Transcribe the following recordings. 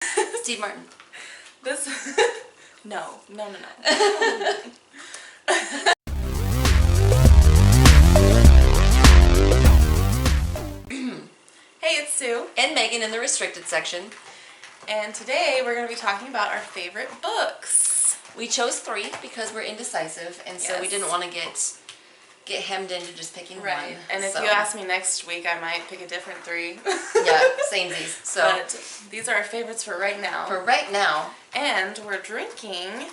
Steve Martin. This... No. Hey, it's Sue. And Megan in the restricted section. And today we're going to be talking about our favorite books. We chose 3 because we're indecisive, and so we Yes. didn't want to get hemmed into just picking one. And if you ask me next week, I might pick a different 3. Yeah, samesies. So, but these are our favorites for right now. for right now, And we're drinking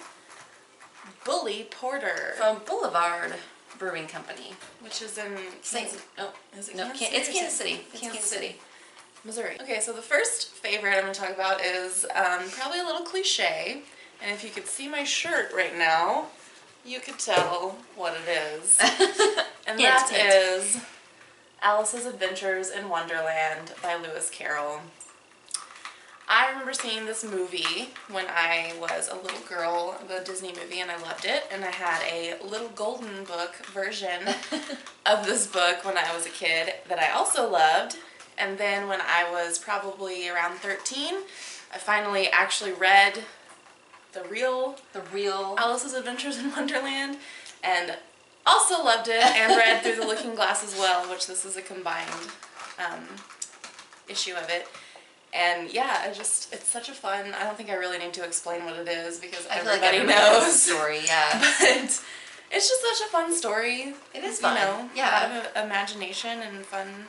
Bully Porter. from Boulevard Brewing Company. Which is in Saint. Oh, Is it no, Kansas it's or Kansas Saint- City. It's Kansas City. Missouri. Okay, so the first favorite I'm going to talk about is probably a little cliche. And if you could see my shirt right now, you could tell what it is. And that is Alice's Adventures in Wonderland by Lewis Carroll. I remember seeing this movie when I was a little girl, the Disney movie, and I loved it. And I had a little golden book version of this book when I was a kid that I also loved. And then when I was probably around 13, I finally actually read the real Alice's Adventures in Wonderland, and also loved it, and read Through the Looking Glass as well, which this is a combined issue of it. And yeah, it's such a fun, I don't think I really need to explain what it is because everybody knows the story, yeah. But it's just such a fun story. It is fun. You know, yeah. A lot of imagination and fun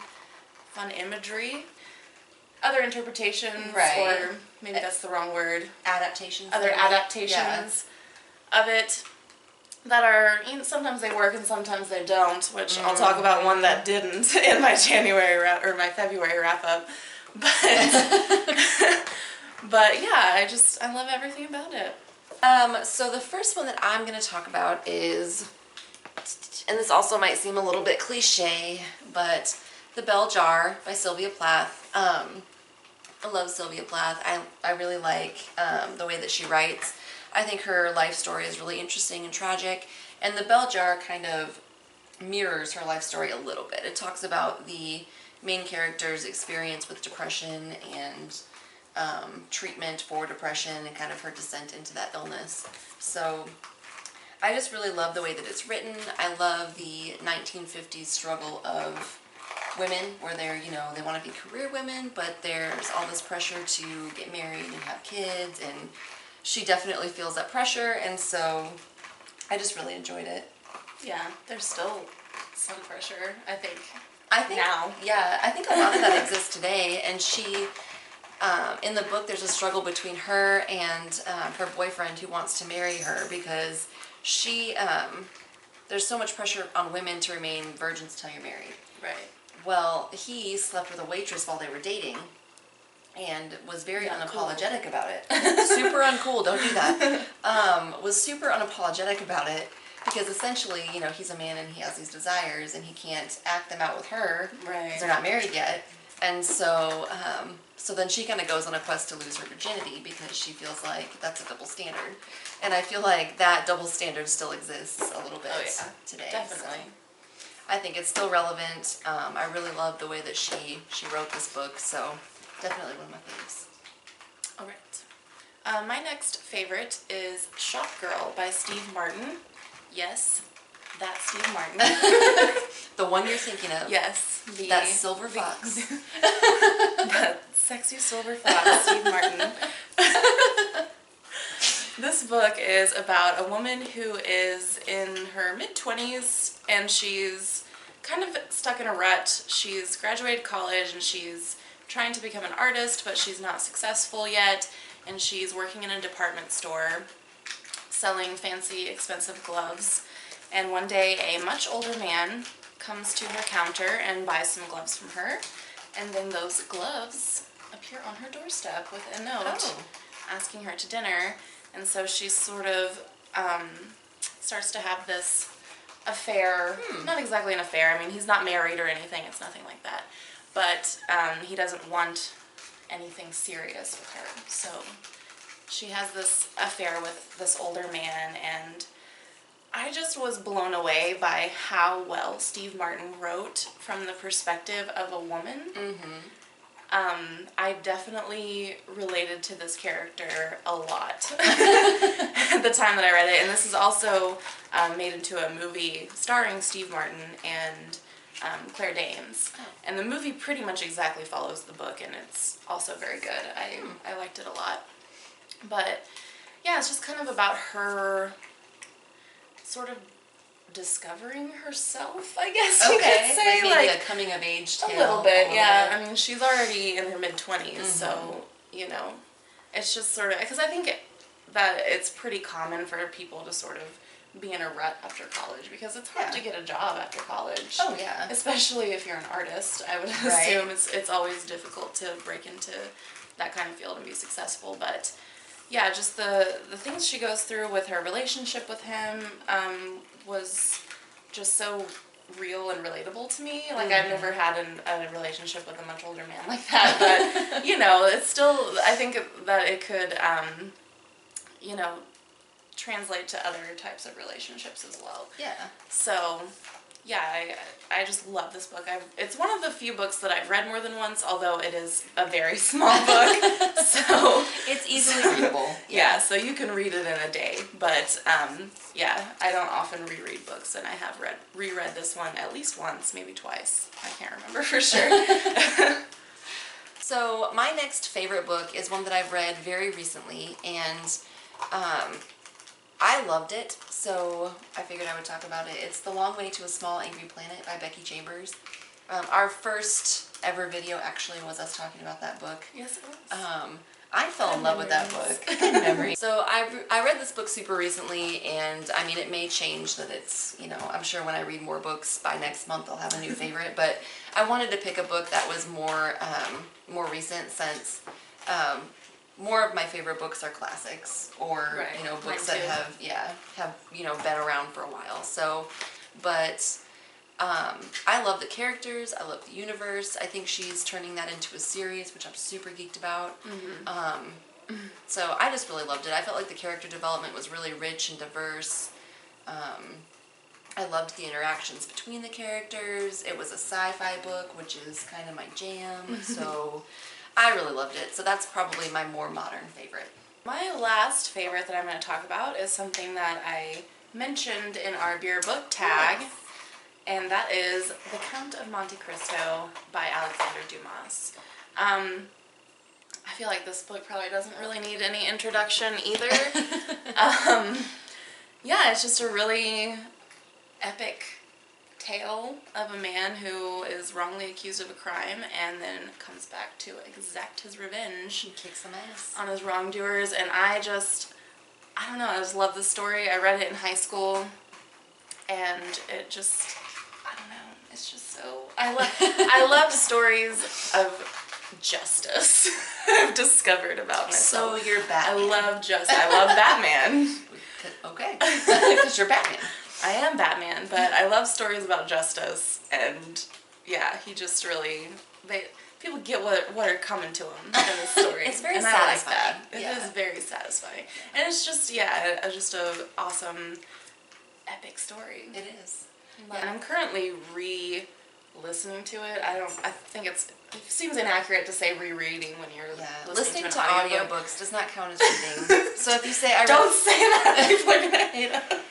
imagery. Other interpretations, right. or maybe that's the wrong word. Adaptations. Other adaptations of it that are, you know, sometimes they work and sometimes they don't, which I'll talk about one that didn't in my my February wrap up. But but yeah, I love everything about it. So the first one that I'm going to talk about is, and this also might seem a little bit cliche, but The Bell Jar by Sylvia Plath. I love Sylvia Plath. I really like the way that she writes. I think her life story is really interesting and tragic, and The Bell Jar kind of mirrors her life story a little bit. It talks about the main character's experience with depression and treatment for depression and kind of her descent into that illness. So I just really love the way that it's written. I love the 1950s struggle of women where they're, you know, they want to be career women, but there's all this pressure to get married and have kids, and she definitely feels that pressure, and so I just really enjoyed it. Yeah, there's still some pressure, I think now. Yeah, I think a lot of that exists today, and she, in the book, there's a struggle between her and her boyfriend who wants to marry her because she, there's so much pressure on women to remain virgins till you're married. Right. Well, he slept with a waitress while they were dating and was very unapologetic about it. Super uncool, don't do that. Was super unapologetic about it because essentially, you know, he's a man and he has these desires and he can't act them out with her because they're not married yet. And so, so then she kind of goes on a quest to lose her virginity because she feels like that's a double standard. And I feel like that double standard still exists a little bit today. Definitely. So I think it's still relevant. I really love the way that she wrote this book, so definitely one of my faves. All right. My next favorite is Shop Girl by Steve Martin. Yes, that's Steve Martin. The one you're thinking of. Yes. That silver fox. That sexy silver fox, Steve Martin. This book is about a woman who is in her mid-20s and she's kind of stuck in a rut. She's graduated college and she's trying to become an artist, but she's not successful yet, and she's working in a department store selling fancy, expensive gloves. And one day a much older man comes to her counter and buys some gloves from her, and then those gloves appear on her doorstep with a note asking her to dinner. And so she sort of starts to have this affair. Not exactly an affair. I mean, he's not married or anything. It's nothing like that. But he doesn't want anything serious with her. So she has this affair with this older man, and I just was blown away by how well Steve Martin wrote from the perspective of a woman. I definitely related to this character a lot at the time that I read it. And this is also made into a movie starring Steve Martin and Claire Danes. Oh. And the movie pretty much exactly follows the book, and it's also very good. I liked it a lot. But yeah, it's just kind of about her sort of discovering herself, I guess you could say. Like maybe a coming of age tale. A little bit, yeah. I mean, she's already in her mid-20s, so, you know, it's just sort of, because I think that it's pretty common for people to sort of be in a rut after college, because it's hard to get a job after college. Oh, yeah. Especially if you're an artist. I would assume it's always difficult to break into that kind of field and be successful, but yeah, just the things she goes through with her relationship with him was just so real and relatable to me. Like, I've never had a relationship with a much older man like that, but, you know, it's still, I think that it could, you know, translate to other types of relationships as well. Yeah. So, yeah, I just love this book. It's one of the few books that I've read more than once, although it is a very small book. So it's easily readable. Yeah, so you can read it in a day. But yeah, I don't often reread books, and I have reread this one at least once, maybe twice. I can't remember for sure. So my next favorite book is one that I've read very recently, and I loved it, so I figured I would talk about it. It's The Long Way to a Small Angry Planet by Becky Chambers. Our first ever video actually was us talking about that book. Yes, it was. I fell in love with that book. Good memory. So I read this book super recently, and I mean, it may change that it's, you know, I'm sure when I read more books by next month I'll have a new favorite, but I wanted to pick a book that was more recent, since more of my favorite books are classics, or you know, books that have you know, been around for a while. So, but I love the characters. I love the universe. I think she's turning that into a series, which I'm super geeked about. So I just really loved it. I felt like the character development was really rich and diverse. I loved the interactions between the characters. It was a sci-fi book, which is kind of my jam. So I really loved it. So that's probably my more modern favorite. My last favorite that I'm going to talk about is something that I mentioned in our beer book tag, and that is The Count of Monte Cristo by Alexander Dumas. I feel like this book probably doesn't really need any introduction either. Yeah, it's just a really epic tale of a man who is wrongly accused of a crime and then comes back to exact his revenge. He kicks some ass on his wrongdoers, and I don't know, I just love this story. I read it in high school, and it just, I don't know, it's just so, I love stories of justice. I've discovered about myself. So you're Batman. I love Batman. Okay, because you're Batman. I am Batman, but I love stories about justice, and yeah, he just really, people get what are coming to him in this story. It's very and satisfying. I like that. It is very satisfying. And it's just, just a awesome, epic story. It is. And I'm currently listening to it. I think it seems inaccurate to say rereading when you're listening to an audiobooks does not count as reading. So if you say don't say that, people are gonna hate us.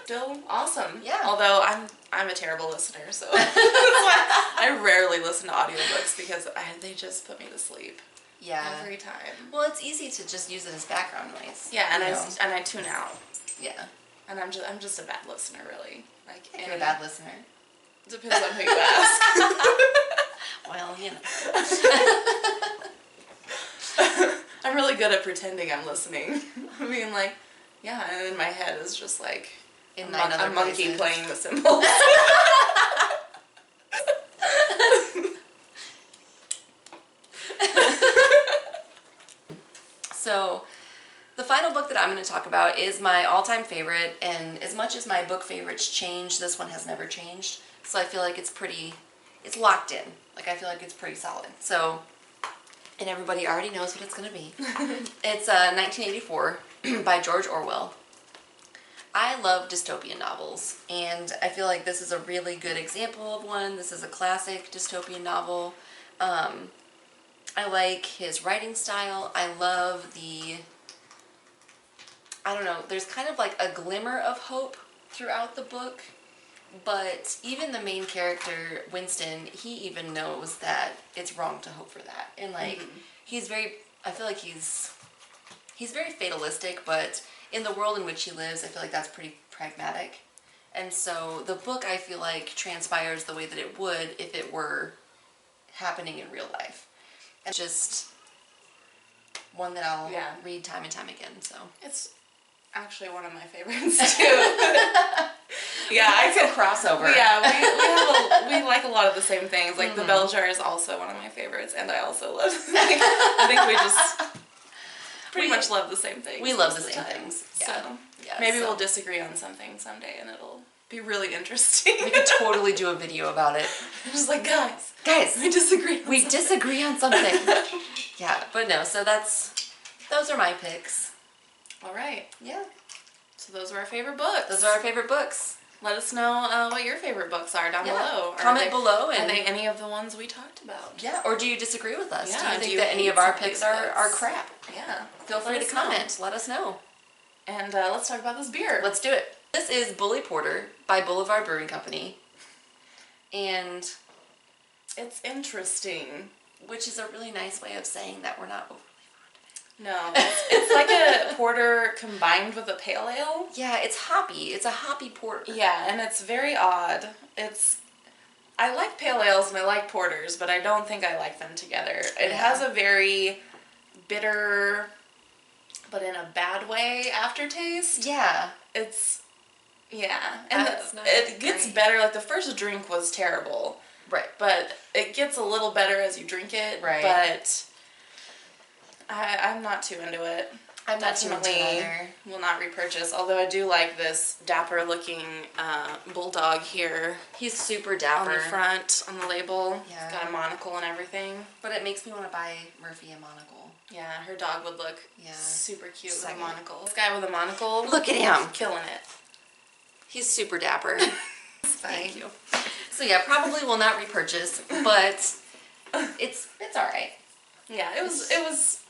Still awesome. Yeah. Although I'm a terrible listener, so that's why I rarely listen to audiobooks, because they just put me to sleep. Yeah. Every time. Well, it's easy to just use it as background noise. Yeah, and I tune out. Yeah. And I'm just a bad listener, really. Like, you're a bad listener. Depends on who you ask. Well, you know. I'm really good at pretending I'm listening. I mean, like, yeah, and in my head is just like a monkey playing the cymbals. So, the final book that I'm going to talk about is my all-time favorite, and as much as my book favorites change, this one has never changed. So I feel like it's locked in. Like, I feel like it's pretty solid. So, and everybody already knows what it's going to be. It's 1984 by George Orwell. I love dystopian novels, and I feel like this is a really good example of one. This is a classic dystopian novel. I like his writing style. I love I don't know, there's kind of like a glimmer of hope throughout the book, but even the main character, Winston, he even knows that it's wrong to hope for that. And like, I feel like he's very fatalistic, but in the world in which he lives, I feel like that's pretty pragmatic. And so the book, I feel like, transpires the way that it would if it were happening in real life. And just one that I'll read time and time again. So it's actually one of my favorites too. Yeah, I could crossover. Yeah, we like a lot of the same things. Like the Bell Jar is also one of my favorites, and I also love. I think we just pretty much love the same things. We love the same things. Yeah. So maybe we'll disagree on something someday, and it'll be really interesting. We could totally do a video about it. Just like guys, we disagree. Disagree on something. Yeah, but no. So those are my picks. All right. Yeah. So those are our favorite books. Those are our favorite books. Let us know what your favorite books are down below. Comment below. Are they any of the ones we talked about? Yeah, or do you disagree with us? Yeah, do you think that any of our picks are crap? Yeah. Feel free to comment. Let us know. And let's talk about this beer. Let's do it. This is Bully Porter by Boulevard Brewing Company. And it's interesting. Which is a really nice way of saying that we're not overly fond of it. No, it's like a porter combined with a pale ale. Yeah, it's hoppy. It's a hoppy porter. Yeah, and it's very odd. I like pale ales and I like porters, but I don't think I like them together. It has a very bitter, but in a bad way, aftertaste. Yeah. And it gets great. better. Like the first drink was terrible. Right. But it gets a little better as you drink it. Right. But I'm not too into it. I'm not too into it either. Will not repurchase. Although I do like this dapper looking bulldog here. He's super dapper. On the front, on the label. Yeah. He's got a monocle and everything. But it makes me want to buy Murphy a monocle. Yeah, her dog would look super cute with a monocle. This guy with a monocle. Look at him. Killing it. He's super dapper. Thank you. So yeah, probably will not repurchase, but it's all right. Yeah, it was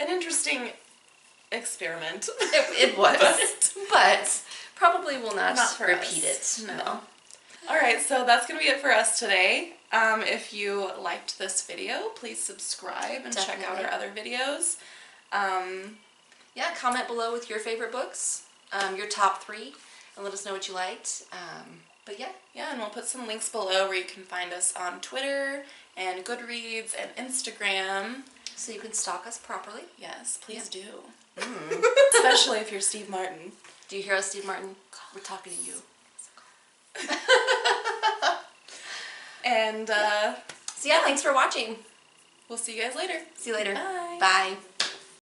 an interesting experiment. It was, but probably will not repeat us. it. No. All right, so that's gonna be it for us today. If you liked this video, please subscribe and check out our other videos. Yeah, comment below with your favorite books, your top 3, and let us know what you liked. But yeah, and we'll put some links below where you can find us on Twitter and Goodreads and Instagram. So you can stalk us properly. Yes, please do. Especially if you're Steve Martin. Do you hear us, Steve Martin? We're talking to you. And so yeah, thanks for watching. We'll see you guys later. See you later. Bye. Bye.